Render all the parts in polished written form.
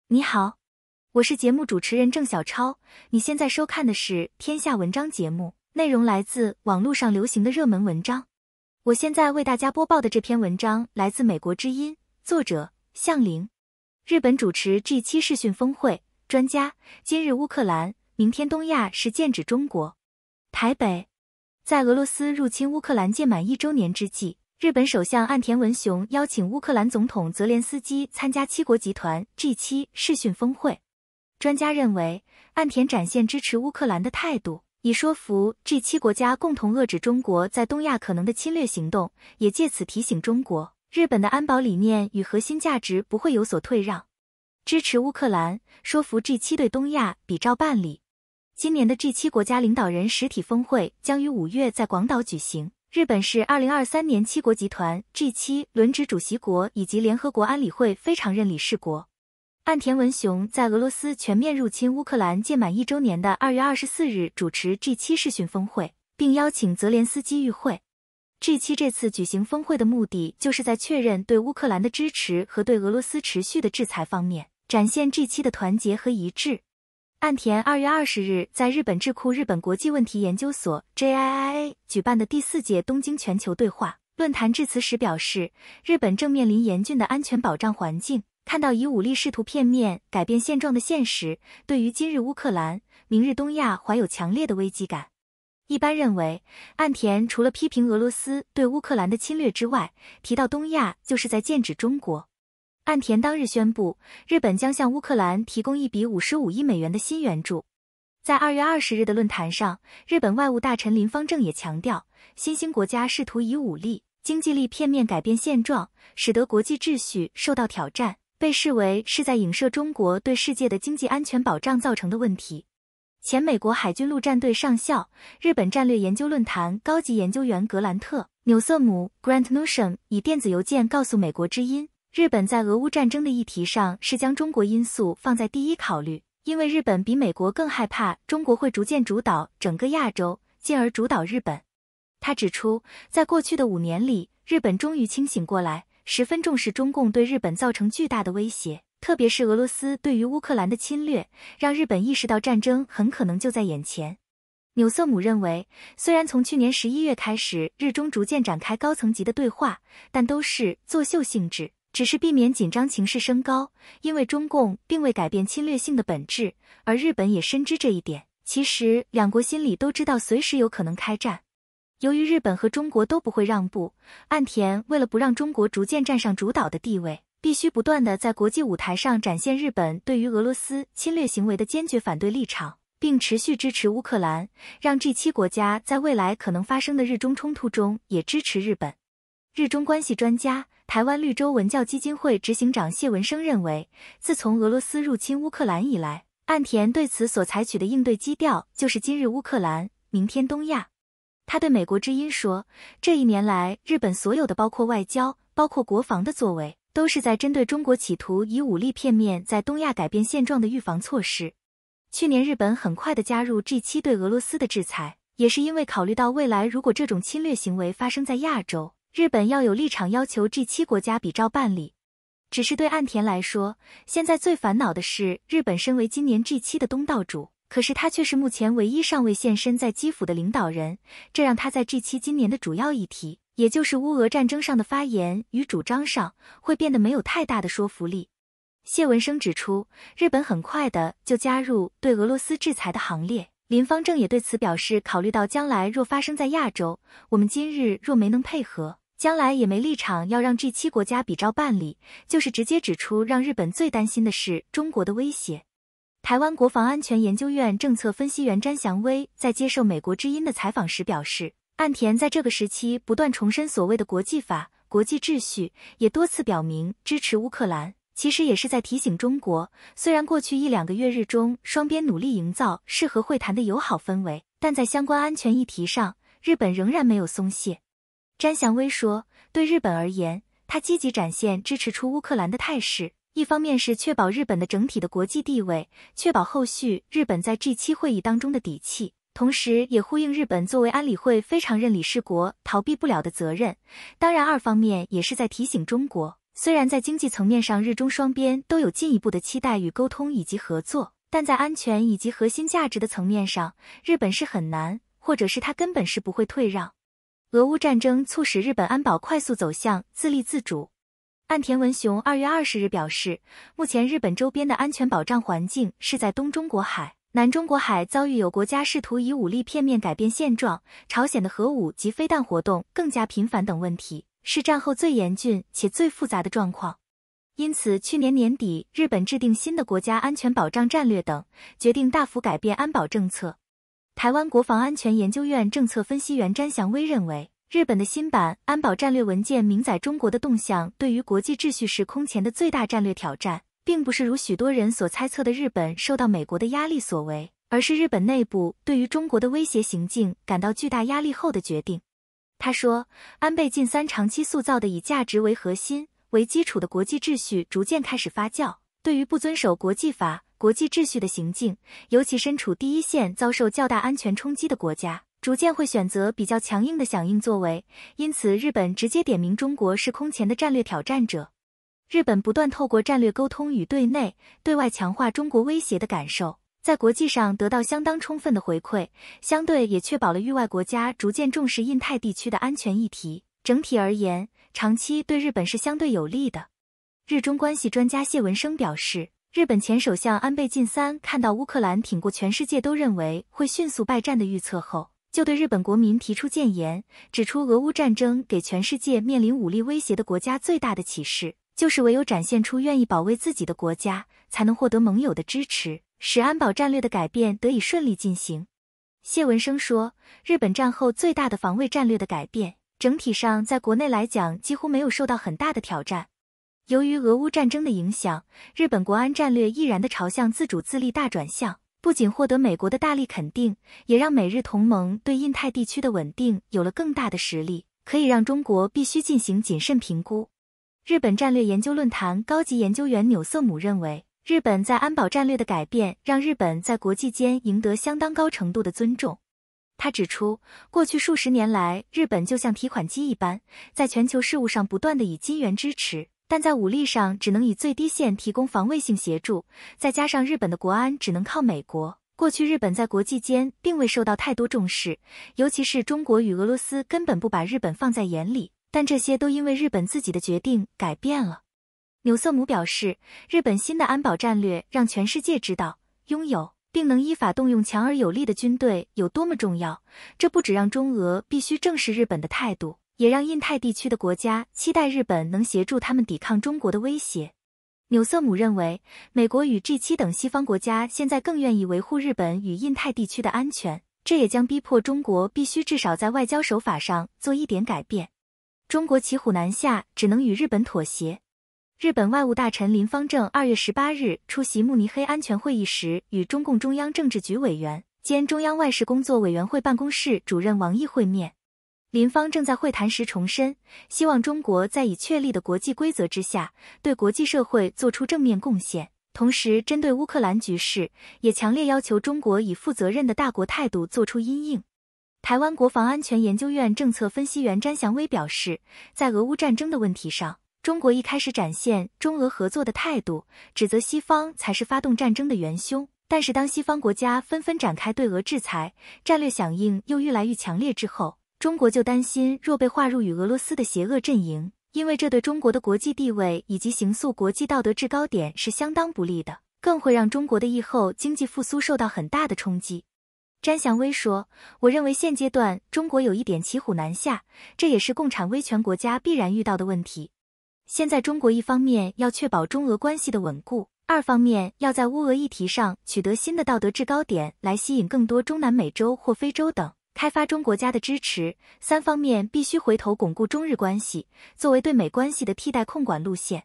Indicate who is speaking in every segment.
Speaker 1: 你好，我是节目主持人郑小超，你现在收看的是《天下文章》节目，内容来自网络上流行的热门文章。我现在为大家播报的这篇文章来自美国之音，作者向凌。日本主持 G7 视讯峰会，专家，今日乌克兰，明天东亚是剑指中国。台北，在俄罗斯入侵乌克兰届满1周年之际，日本首相岸田文雄邀请乌克兰总统泽连斯基参加七国集团 G7 视讯峰会。专家认为，岸田展现支持乌克兰的态度，以说服 G7 国家共同遏制中国在东亚可能的侵略行动，也借此提醒中国，日本的安保理念与核心价值不会有所退让。支持乌克兰，说服 G7 对东亚比照办理。今年的 G7 国家领导人实体峰会将于5月在广岛举行。日本是2023年七国集团 G7 轮值主席国以及联合国安理会非常任理事国。岸田文雄在俄罗斯全面入侵乌克兰届满1周年的2月24日主持 G7 视讯峰会，并邀请泽连斯基与会。G7 这次举行峰会的目的，就是在确认对乌克兰的支持和对俄罗斯持续的制裁方面，展现 G7 的团结和一致。岸田2月20日在日本智库日本国际问题研究所 JIIA 举办的第4届东京全球对话论坛致辞时表示，日本正面临严峻的安全保障环境，看到以武力试图片面改变现状的现实，对于今日乌克兰、明日东亚怀有强烈的危机感。一般认为，岸田除了批评俄罗斯对乌克兰的侵略之外，提到东亚就是在剑指中国。岸田当日宣布，日本将向乌克兰提供一笔55亿美元的新援助。在2月20日的论坛上，日本外务大臣林芳正也强调，新兴国家试图以武力、经济力片面改变现状，使得国际秩序受到挑战，被视为是在影射中国对世界的经济安全保障造成的问题。前美国海军陆战队上校、日本战略研究论坛高级研究员格兰特·纽瑟姆 Grant Newsham 以电子邮件告诉美国之音，日本在俄乌战争的议题上是将中国因素放在第一考虑，因为日本比美国更害怕中国会逐渐主导整个亚洲，进而主导日本。他指出，在过去的5年里，日本终于清醒过来，十分重视中共对日本造成巨大的威胁，特别是俄罗斯对于乌克兰的侵略，让日本意识到战争很可能就在眼前。纽瑟姆认为，虽然从去年11月开始，日中逐渐展开高层级的对话，但都是作秀性质，只是避免紧张情势升高，因为中共并未改变侵略性的本质，而日本也深知这一点。其实两国心里都知道随时有可能开战。由于日本和中国都不会让步，岸田为了不让中国逐渐站上主导的地位，必须不断地在国际舞台上展现日本对于俄罗斯侵略行为的坚决反对立场，并持续支持乌克兰，让 G7 国家在未来可能发生的日中冲突中也支持日本。日中关系专家、台湾绿洲文教基金会执行长谢文生认为，自从俄罗斯入侵乌克兰以来，岸田对此所采取的应对基调就是今日乌克兰，明天东亚。他对美国之音说，这1年来，日本所有的包括外交、包括国防的作为，都是在针对中国企图以武力片面在东亚改变现状的预防措施。去年日本很快地加入 G7 对俄罗斯的制裁，也是因为考虑到未来如果这种侵略行为发生在亚洲，日本要有立场要求 G7 国家比照办理。只是对岸田来说，现在最烦恼的是，日本身为今年 G7 的东道主，可是他却是目前唯一尚未现身在基辅的领导人，这让他在 G7 今年的主要议题，也就是乌俄战争上的发言与主张上，会变得没有太大的说服力。谢文生指出，日本很快的就加入对俄罗斯制裁的行列。林芳正也对此表示，考虑到将来若发生在亚洲，我们今日若没能配合，将来也没立场要让 G7 国家比照办理，就是直接指出让日本最担心的是中国的威胁。台湾国防安全研究院政策分析员詹祥威在接受美国之音的采访时表示，岸田在这个时期不断重申所谓的国际法、国际秩序，也多次表明支持乌克兰，其实也是在提醒中国，虽然过去1-2个月日中双边努力营造适合会谈的友好氛围，但在相关安全议题上，日本仍然没有松懈。詹祥威说，对日本而言，他积极展现支持出乌克兰的态势，一方面是确保日本的整体的国际地位，确保后续日本在 G7 会议当中的底气，同时也呼应日本作为安理会非常任理事国逃避不了的责任。当然二方面也是在提醒中国，虽然在经济层面上日中双边都有进一步的期待与沟通以及合作，但在安全以及核心价值的层面上，日本是很难，或者是他根本是不会退让。俄乌战争促使日本安保快速走向自立自主。岸田文雄2月20日表示，目前日本周边的安全保障环境是在东中国海、南中国海遭遇有国家试图以武力片面改变现状，朝鲜的核武及飞弹活动更加频繁等问题，是战后最严峻且最复杂的状况。因此，去年年底，日本制定新的国家安全保障战略等，决定大幅改变安保政策。台湾国防安全研究院政策分析员詹祥威认为，日本的新版安保战略文件明载中国的动向对于国际秩序是空前的最大战略挑战，并不是如许多人所猜测的日本受到美国的压力所为，而是日本内部对于中国的威胁行径感到巨大压力后的决定。他说，安倍晋三长期塑造的以价值为核心、为基础的国际秩序逐渐开始发酵，对于不遵守国际法、国际秩序的行径，尤其身处第一线遭受较大安全冲击的国家，逐渐会选择比较强硬的响应作为，因此日本直接点名中国是空前的战略挑战者。日本不断透过战略沟通与对内、对外强化中国威胁的感受，在国际上得到相当充分的回馈，相对也确保了域外国家逐渐重视印太地区的安全议题。整体而言，长期对日本是相对有利的。日中关系专家谢文生表示，日本前首相安倍晋三看到乌克兰挺过全世界都认为会迅速败战的预测后，就对日本国民提出谏言，指出俄乌战争给全世界面临武力威胁的国家最大的启示，就是唯有展现出愿意保卫自己的国家，才能获得盟友的支持，使安保战略的改变得以顺利进行。谢文生说，日本战后最大的防卫战略的改变，整体上在国内来讲几乎没有受到很大的挑战。由于俄乌战争的影响，日本国安战略毅然地朝向自主自立大转向，不仅获得美国的大力肯定，也让美日同盟对印太地区的稳定有了更大的实力，可以让中国必须进行谨慎评估。日本战略研究论坛高级研究员纽瑟姆认为，日本在安保战略的改变让日本在国际间赢得相当高程度的尊重。他指出，过去数十年来，日本就像提款机一般，在全球事务上不断地以金元支持，但在武力上只能以最低限提供防卫性协助，再加上日本的国安只能靠美国，过去日本在国际间并未受到太多重视，尤其是中国与俄罗斯根本不把日本放在眼里，但这些都因为日本自己的决定改变了。纽瑟姆表示，日本新的安保战略让全世界知道，拥有并能依法动用强而有力的军队有多么重要，这不只让中俄必须正视日本的态度，也让印太地区的国家期待日本能协助他们抵抗中国的威胁。纽瑟姆认为，美国与 G7 等西方国家现在更愿意维护日本与印太地区的安全，这也将逼迫中国必须至少在外交手法上做一点改变。中国骑虎难下，只能与日本妥协。日本外务大臣林芳正2月18日出席慕尼黑安全会议时，与中共中央政治局委员兼中央外事工作委员会办公室主任王毅会面。林芳正在会谈时重申，希望中国在已确立的国际规则之下，对国际社会做出正面贡献。同时，针对乌克兰局势，也强烈要求中国以负责任的大国态度做出因应。台湾国防安全研究院政策分析员詹祥威表示，在俄乌战争的问题上，中国一开始展现中俄合作的态度，指责西方才是发动战争的元凶。但是当西方国家纷纷展开对俄制裁，战略响应又愈来愈强烈之后，中国就担心若被划入与俄罗斯的邪恶阵营，因为这对中国的国际地位以及形塑国际道德制高点是相当不利的，更会让中国的疫后经济复苏受到很大的冲击。詹祥威说，我认为现阶段中国有一点骑虎难下，这也是共产威权国家必然遇到的问题。现在中国一方面要确保中俄关系的稳固，二方面要在乌俄议题上取得新的道德制高点，来吸引更多中南美洲或非洲等开发中国家的支持，三方面必须回头巩固中日关系，作为对美关系的替代控管路线。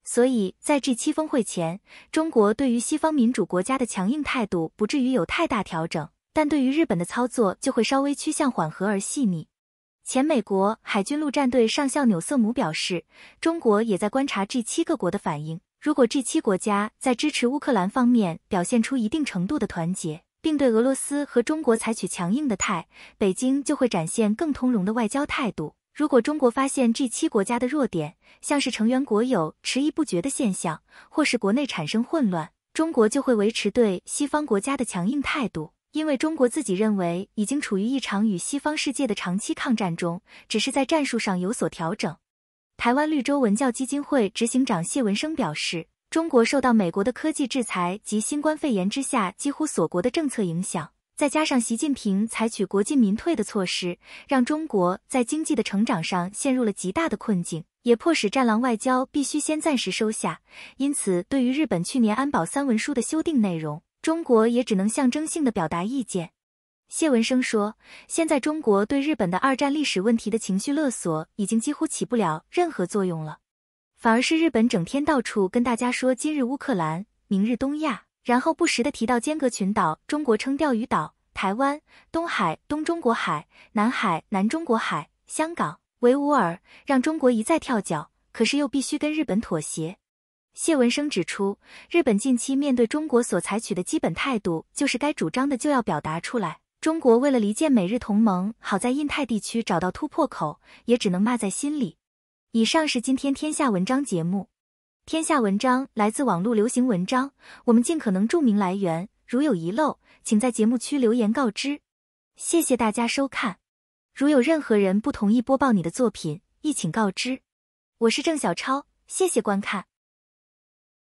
Speaker 1: 所以在 G7 峰会前，中国对于西方民主国家的强硬态度不至于有太大调整，但对于日本的操作就会稍微趋向缓和而细腻。前美国海军陆战队上校纽瑟姆表示，中国也在观察 G7 各国的反应，如果 G7 国家在支持乌克兰方面表现出一定程度的团结，并对俄罗斯和中国采取强硬的态，北京就会展现更通融的外交态度。如果中国发现 G7 国家的弱点，像是成员国有迟疑不决的现象，或是国内产生混乱，中国就会维持对西方国家的强硬态度，因为中国自己认为已经处于一场与西方世界的长期抗战中，只是在战术上有所调整。台湾绿洲文教基金会执行长谢文生表示，中国受到美国的科技制裁及新冠肺炎之下几乎锁国的政策影响，再加上习近平采取国进民退的措施，让中国在经济的成长上陷入了极大的困境，也迫使战狼外交必须先暂时收下。因此，对于日本去年安保3文书的修订内容，中国也只能象征性地表达意见。谢文生说，现在中国对日本的二战历史问题的情绪勒索已经几乎起不了任何作用了，反而是日本整天到处跟大家说今日乌克兰，明日东亚，然后不时地提到尖阁群岛，中国称钓鱼岛，台湾、东海、东中国海、南海、南中国海、香港、维吾尔，让中国一再跳脚，可是又必须跟日本妥协。谢文生指出，日本近期面对中国所采取的基本态度，就是该主张的就要表达出来。中国为了离间美日同盟，好在印太地区找到突破口，也只能骂在心里。以上是今天天下文章节目。天下文章来自网络流行文章，我们尽可能注明来源，如有遗漏，请在节目区留言告知。谢谢大家收看。如有任何人不同意播报你的作品，亦请告知。我是郑小超，谢谢观看。